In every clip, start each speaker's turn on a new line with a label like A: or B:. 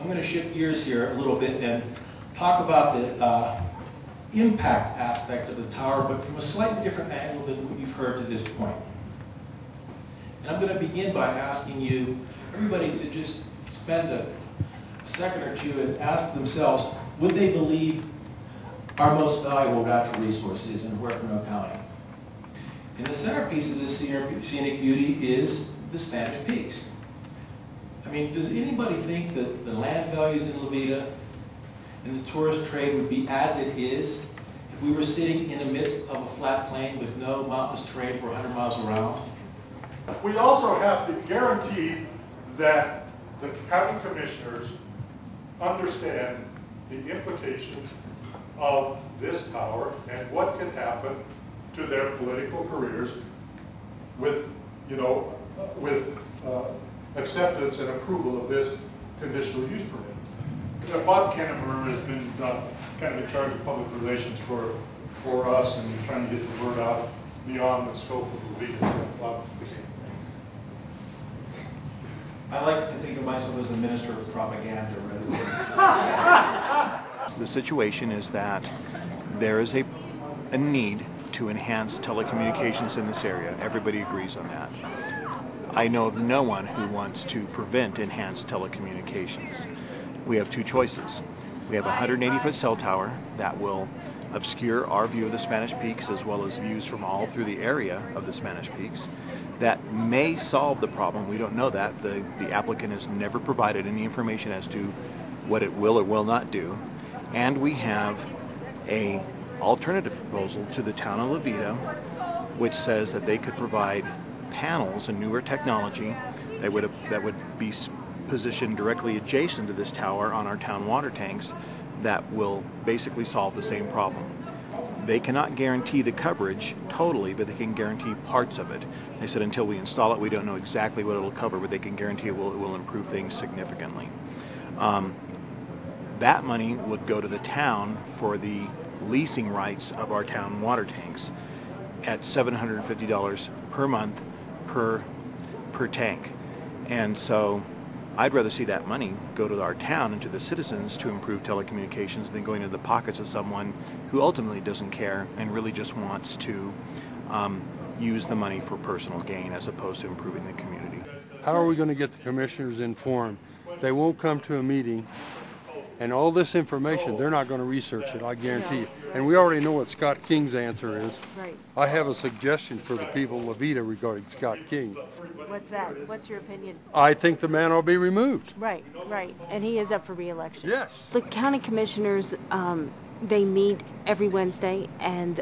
A: I'm going to shift gears here a little bit and talk about the impact aspect of the tower, but from a slightly different angle than what you've heard to this point. And I'm going to begin by asking you, everybody, to just spend a second or two and ask themselves, would they believe our most valuable natural resource is in Huerfano County? And the centerpiece of this scenic beauty is the Spanish Peaks. I mean, does anybody think that the land values in Levita and the tourist trade would be as it is if we were sitting in the midst of a flat plain with no mountainous terrain for 100 miles around?
B: We also have to guarantee that the county commissioners understand the implications of this tower and what can happen to their political careers with, acceptance and approval of this conditional use permit. Bob Kennemer has been kind of in charge of public relations for us and trying to get the word out beyond the scope of the legal.
C: I like to think of myself as the minister of propaganda rather than...
D: The situation is that there is a need to enhance telecommunications in this area. Everybody agrees on that. I know of no one who wants to prevent enhanced telecommunications. We have two choices. We have a 180-foot cell tower that will obscure our view of the Spanish Peaks as well as views from all through the area of the Spanish Peaks. That may solve the problem. We don't know that. The applicant has never provided any information as to what it will or will not do. And we have an alternative proposal to the town of Levita, which says that they could provide panels and newer technology that would be positioned directly adjacent to this tower on our town water tanks that will basically solve the same problem. They cannot guarantee the coverage totally, but they can guarantee parts of it. They said until we install it, we don't know exactly what it will cover, but they can guarantee it will improve things significantly. That money would go to the town for the leasing rights of our town water tanks at $750 per month per tank. And so I'd rather see that money go to our town and to the citizens to improve telecommunications than going into the pockets of someone who ultimately doesn't care and really just wants to use the money for personal gain as opposed to improving the community.
E: How are we going to get the commissioners informed? They won't come to a meeting, and all this information, they're not going to research it, I guarantee you. And we already know what Scott King's answer is.
F: Right.
E: I have a suggestion for the people of Veta regarding Scott King.
F: What's that? What's your opinion?
E: I think the man ought to be removed.
F: Right, right. And he is up for re-election.
E: Yes.
F: The county commissioners, they meet every Wednesday, and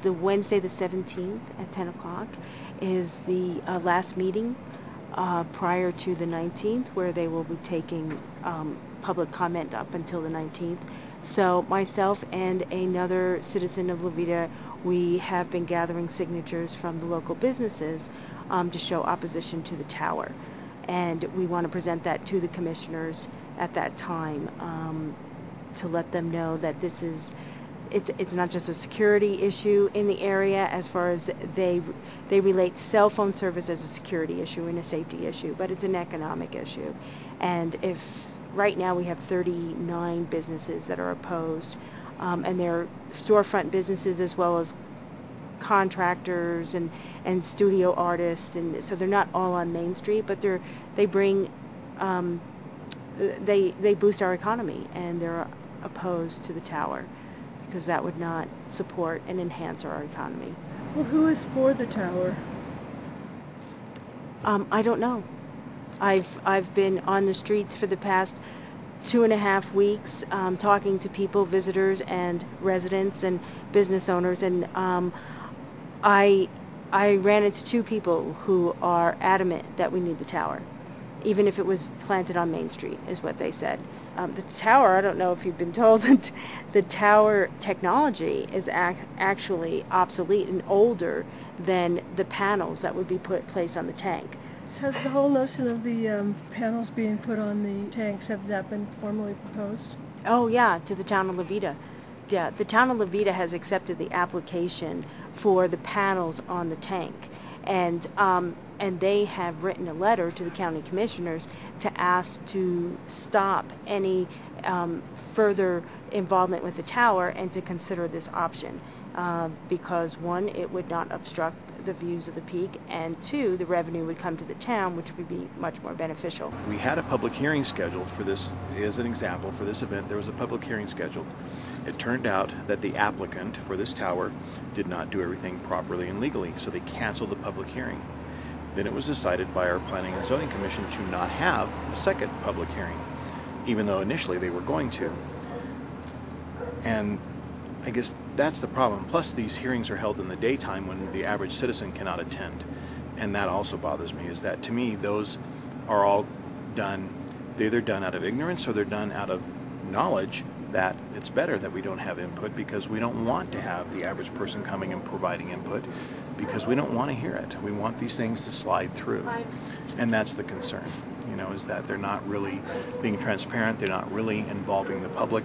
F: the Wednesday the 17th at 10 o'clock is the last meeting prior to the 19th, where they will be taking public comment up until the 19th. So myself and another citizen of Levita, we have been gathering signatures from the local businesses to show opposition to the tower. And we want to present that to the commissioners at that time to let them know that this is, it's not just a security issue in the area as far as they relate cell phone service as a security issue and a safety issue, but it's an economic issue. And if right now we have 39 businesses that are opposed, and they're storefront businesses as well as contractors and studio artists, and so they're not all on Main Street, but they bring they boost our economy, and they're opposed to the tower because that would not support and enhance our economy.
G: Well, who is for the tower?
F: I don't know. I've been on the streets for the past 2.5 weeks talking to people, visitors and residents and business owners, and I ran into 2 people who are adamant that we need the tower, even if it was planted on Main Street, is what they said. The tower, I don't know if you've been told that the tower technology is actually obsolete and older than the panels that would be placed on the tank.
G: So the whole notion of the panels being put on the tanks, have that been formally proposed?
F: Oh yeah, to the town of Levita. Yeah, the town of Levita has accepted the application for the panels on the tank. And and they have written a letter to the county commissioners to ask to stop any further involvement with the tower and to consider this option. Because one, it would not obstruct the views of the peak, and two, the revenue would come to the town, which would be much more beneficial.
D: We had a public hearing scheduled for this, as an example, for this event. There was a public hearing scheduled. It turned out that the applicant for this tower did not do everything properly and legally, so they canceled the public hearing. Then it was decided by our Planning and Zoning Commission to not have a second public hearing, even though initially they were going to. And I guess that's the problem. Plus, these hearings are held in the daytime when the average citizen cannot attend. And that also bothers me, is that to me, those are all done, they're either done out of ignorance or they're done out of knowledge that it's better that we don't have input, because we don't want to have the average person coming and providing input, because we don't want to hear it. We want these things to slide through. And that's the concern, you know, is that they're not really being transparent, they're not really involving the public.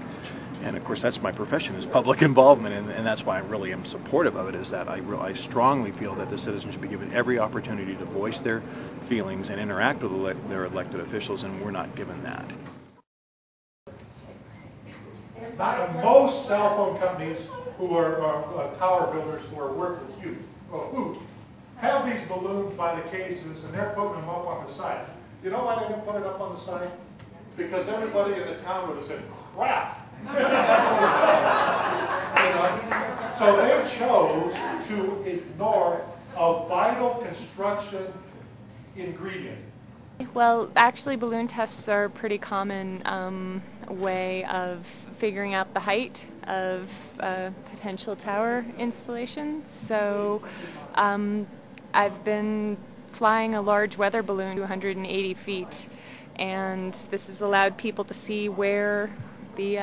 D: And of course, that's my profession, is public involvement, and that's why I really am supportive of it, is that I strongly feel that the citizens should be given every opportunity to voice their feelings and interact with their elected officials, and we're not given that.
B: Most cell phone companies who are tower builders who are working huge, have these balloons by the cases, and they're putting them up on the side. You know why they didn't put it up on the side? Because everybody in the town would have said, crap. You know? So they chose to ignore a vital construction ingredient.
H: Well, actually, balloon tests are a pretty common way of figuring out the height of potential tower installations. So I've been flying a large weather balloon to 180 feet, and this has allowed people to see where the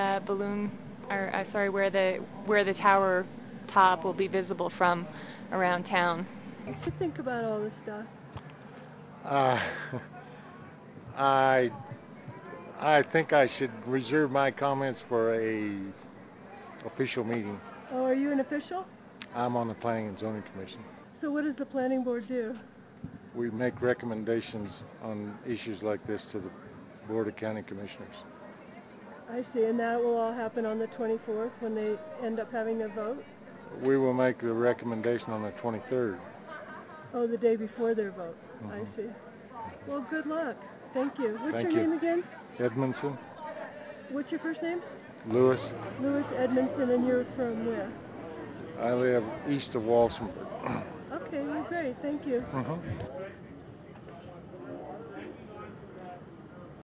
H: where the tower top will be visible from around town.
G: What do you think about all this stuff?
I: I think I should reserve my comments for a official meeting.
G: Oh, are you an official?
I: I'm on the Planning and Zoning Commission.
G: So what does the planning board do?
I: We make recommendations on issues like this to the Board of County Commissioners.
G: I see, and that will all happen on the 24th when they end up having their vote?
I: We will make the recommendation on the 23rd.
G: Oh, the day before their vote. I see. Well, good luck. Thank you. What's your name again?
I: Edmondson.
G: What's your first name?
I: Lewis.
G: Louis Edmondson, and you're from where?
I: I live east of Walsenburg.
G: Okay, well, great. Thank you.